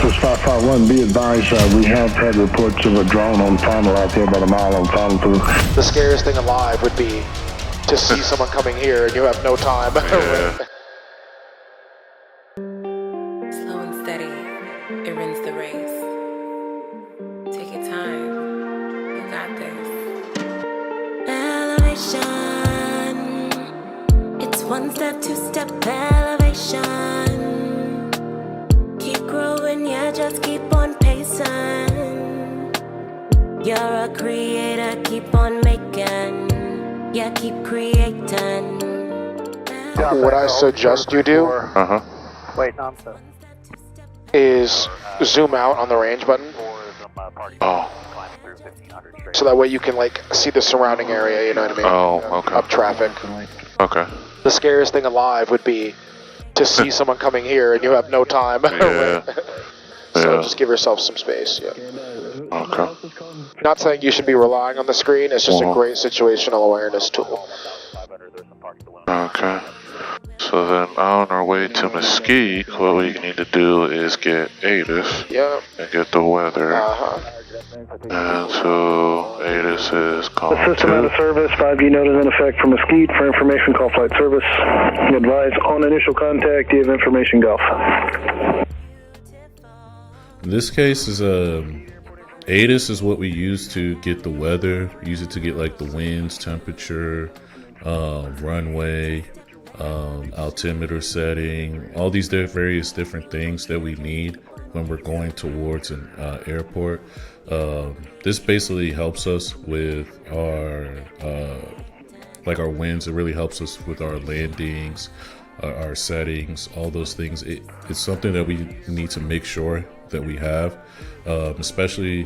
Southwest 551, be advised, we have had reports of a drone on final out there about a mile on final through. The scariest thing alive would be to see someone coming here and you have no time. Yeah. Slow and steady, it wins the race. Take your time, you got this. Elevation, it's one step, two step elevation. Keep growing, yeah, just keep on pacing. You're a creator, keep on making. Yeah, keep creating. What I suggest you do Wait, no, I'm sorry. is zoom out on the range button. Oh. So that way you can like see the surrounding area, you know what I mean? Oh, okay. Up traffic. Okay. The scariest thing alive would be to see someone coming here and you have no time. Yeah. So Yeah. just give yourself some space, yeah. Okay. Not saying you should be relying on the screen, it's just a great situational awareness tool. Okay. So then on our way to Mesquite, what we need to do is get ATIS Yeah. and get the weather. And so ATIS is calling System out of 2. service, 5G notice in effect for Mesquite. For information, call flight service. Advise on initial contact, you have information, Golf. In this case is ATIS is what we use to get the weather. Use it to get like the winds, temperature, runway, altimeter setting, all these various different things that we need when we're going towards an airport. This basically helps us with our our winds. It really helps us with our landings, our settings, all those things. It's something that we need to make sure that we have, especially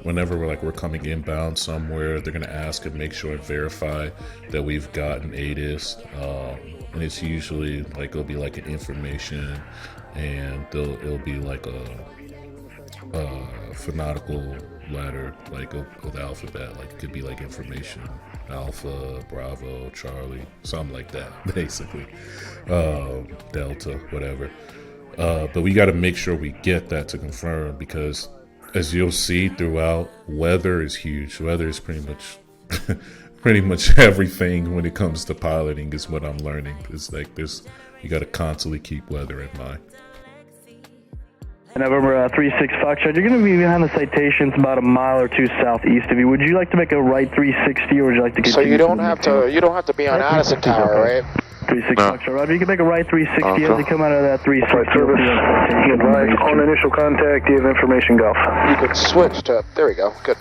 whenever we're coming inbound somewhere. They're going to ask and make sure and verify that we've gotten ATIS, and it's usually it'll be like an information, and it'll be like a phonetical ladder, like of the alphabet. Like it could be like information, Alpha, Bravo, Charlie, something like that, basically, Delta, whatever. But we got to make sure we get that to confirm, because as you'll see throughout, weather is huge. Weather is pretty much everything when it comes to piloting, is what I'm learning. It's like you got to constantly keep weather in mind. November 36 Foxtrot, you're going to be behind the citations about a mile or two southeast of you. Would you like to make a right 360, or would you like to continue? So you don't have to be on Addison Tower, right? 36 Foxtrot, Roger. You can make a right 360 as you come out of that 360. Flight service. Advise on initial contact, you have information, Golf. You could switch to, there we go, good.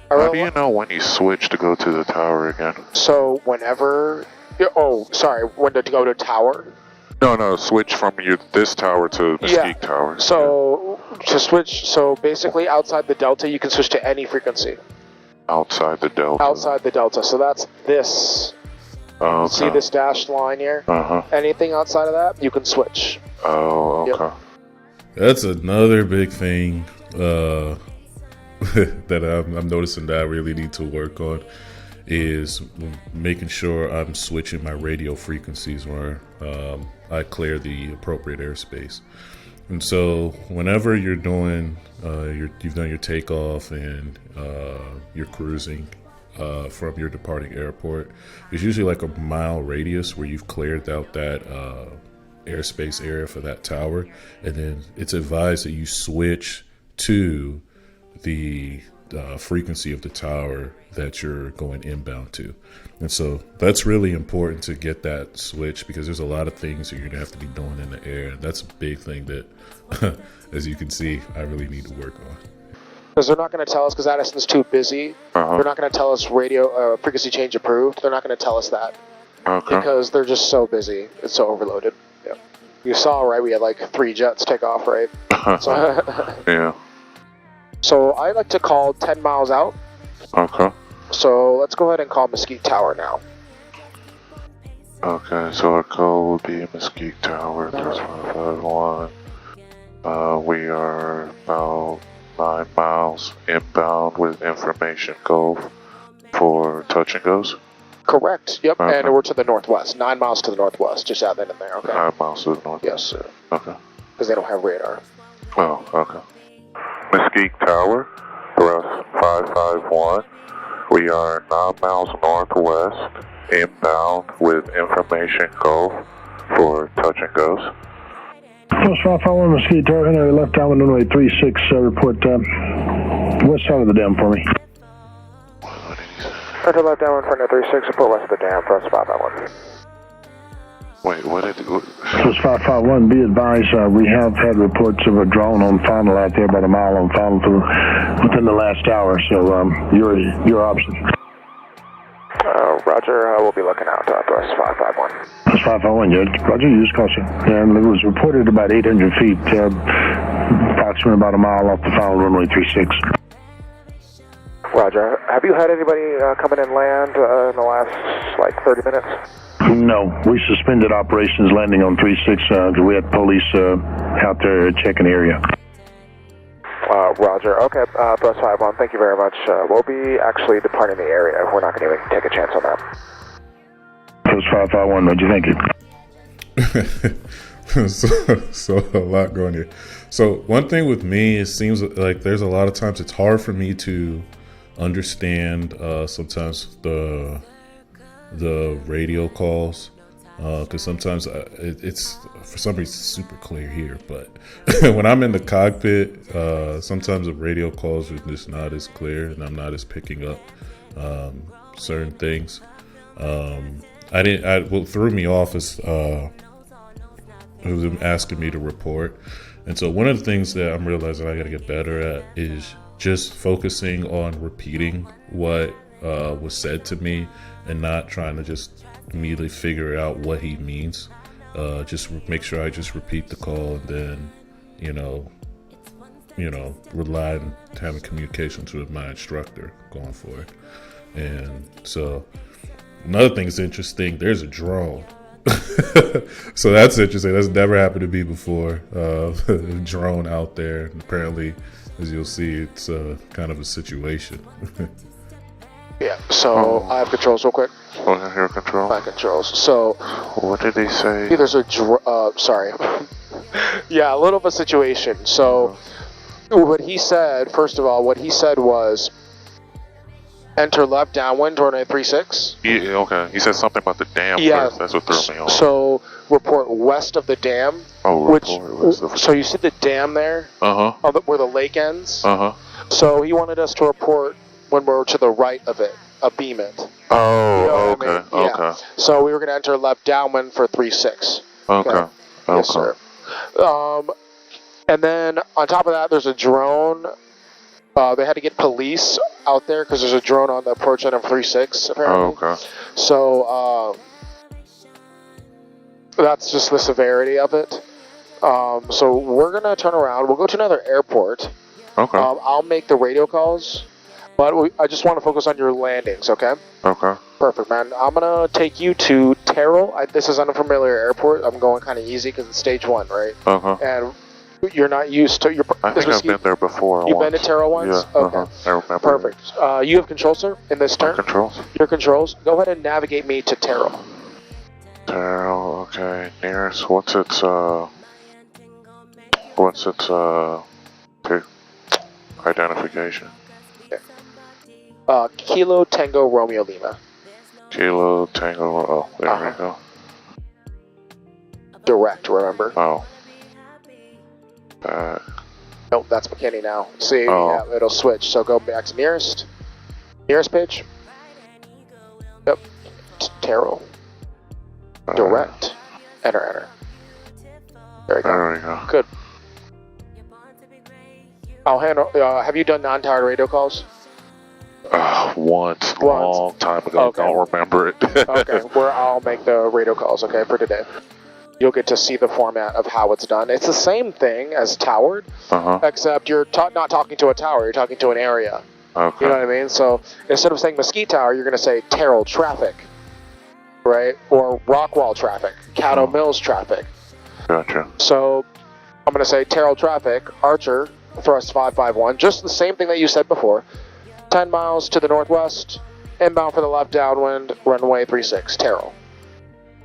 How do you know when you switch to go to the tower again? So whenever, when to go to tower? No, switch from this tower to Mesquite Tower. So to switch, so basically outside the Delta, you can switch to any frequency. Outside the Delta. Outside the Delta, so that's this. Oh, okay. See this dashed line here? Anything outside of that, you can switch. Oh, okay. Yep. That's another big thing that I'm noticing that I really need to work on, is making sure I'm switching my radio frequencies where I clear the appropriate airspace. And so whenever you're doing, you've done your takeoff and you're cruising from your departing airport, there's usually like a mile radius where you've cleared out that airspace area for that tower. And then it's advised that you switch to the frequency of the tower that you're going inbound to. And so that's really important to get that switch, because there's a lot of things that you're gonna have to be doing in the air. That's a big thing that, as you can see, I really need to work on. Because they're not going to tell us, because Addison's too busy. They're not going to tell us radio frequency change approved. They're not going to tell us that. Because they're just so busy. It's so overloaded. Yeah. You saw, right? We had like 3 jets take off, right? So, yeah. So I like to call 10 miles out. Okay. So let's go ahead and call Mesquite Tower now. Okay, so our code will be Mesquite Tower 3151. We are about 9 miles inbound with information go for touch and goes. Correct. Yep. Okay. And we're to the northwest. 9 miles to the northwest. Just add that in there, okay? 9 miles to the north. Yes, sir. Okay. Because they don't have radar. Oh, okay. Mesquite Tower, thrust 551. We are 9 miles northwest, inbound with information go for touch and goes. Plus 551 Mesquite Tower, Henry, left downwind runway 36, report west side of the dam for me. What did he say? Enter left downwind for 36, report west of the dam, thrust 551. Wait, what did... Plus 551, be advised, we have had reports of a drone on final out there, about a mile on final within the last hour, so your option. Roger, we'll be looking out, thrust 551. Plus 551, Judge. Roger, use caution. And it was reported about 800 feet, approximately about a mile off the final runway 36. Roger. Have you had anybody coming in land in the last, 30 minutes? No, we suspended operations landing on 36 because we had police out there checking the area. Roger. Okay, thrust 5-1. Thank you very much. We'll be actually departing the area. We're not going to even take a chance on that. Plus 551, what'd you think? so a lot going here. So one thing with me, it seems like there's a lot of times it's hard for me to understand sometimes the radio calls because sometimes it's for some reason super clear here, but when I'm in the cockpit, sometimes the radio calls are just not as clear and I'm not as picking up certain things. What threw me off is it was him asking me to report, and so one of the things that I'm realizing I got to get better at is just focusing on repeating what was said to me and not trying to just immediately figure out what he means. Just make sure I just repeat the call and then, rely on having communications with my instructor going forward. And so another thing is interesting. There's a drone. So that's interesting. That's never happened to me before. A drone out there. And apparently, as you'll see, it's kind of a situation. Yeah, so I have controls real quick. Oh, here, control. My controls. So, what did he say? there's a sorry. Yeah, a little of a situation. So, what he said, first of all, was enter left downwind, runway 36. Yeah, okay. He said something about the dam first. That's what threw me off. So, report west of the dam. Oh, So you see the dam there? Uh-huh. Where the lake ends? Uh-huh. So he wanted us to report when we're to the right of it, beam it. Oh, You know what okay, I mean? Yeah. okay. So we were going to enter left downwind for 36. Okay. Yes, sir. And then on top of that, there's a drone. They had to get police out there because there's a drone on the approach end of 36, apparently. Oh, okay. So that's just the severity of it. So we're going to turn around. We'll go to another airport. Okay. I'll make the radio calls, but I just want to focus on your landings, okay? Okay. Perfect, man. I'm going to take you to Terrell. This is an unfamiliar airport. I'm going kind of easy because it's stage 1, right? Uh-huh. And you're not used to... I think I've been there before. You've been to Terrell once? Yeah, okay. I remember. Perfect. You have control, sir, in this turn? Controls? Your controls. Go ahead and navigate me to Terrell. Terrell, okay. Nearest, what's its identification? Kilo Tango Romeo Lima. Kilo Tango, oh, there we go. Direct, remember? Oh. Nope, that's McKinney now. See, yeah, it'll switch. So go back to nearest. Nearest page. Yep. Terrell. Direct. Enter. There we go. There we go. Good. I'll handle. Have you done non-towered radio calls? Once, long time ago. Okay. I don't remember it. Okay, I'll make the radio calls, okay, for today. You'll get to see the format of how it's done. It's the same thing as towered, except you're not talking to a tower, you're talking to an area. Okay. You know what I mean? So instead of saying Mesquite Tower, you're going to say Terrell traffic, right? Or Rockwall traffic, Caddo Mills traffic. Gotcha. So I'm going to say Terrell traffic, Archer, thrust 551, just the same thing that you said before. 10 miles to the northwest, Inbound for the left downwind, runway 36, Terrell.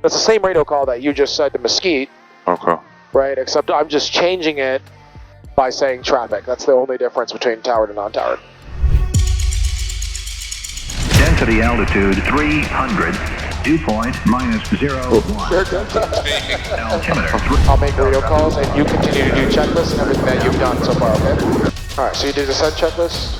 That's the same radio call that you just said to Mesquite. Okay. Right, except I'm just changing it by saying traffic. That's the only difference between towered and non-towered. Density altitude 300. Dew point -0.1. Altimeter. I'll make radio calls and you continue to do checklists and everything that you've done so far, okay? Alright, so you did the send checklist?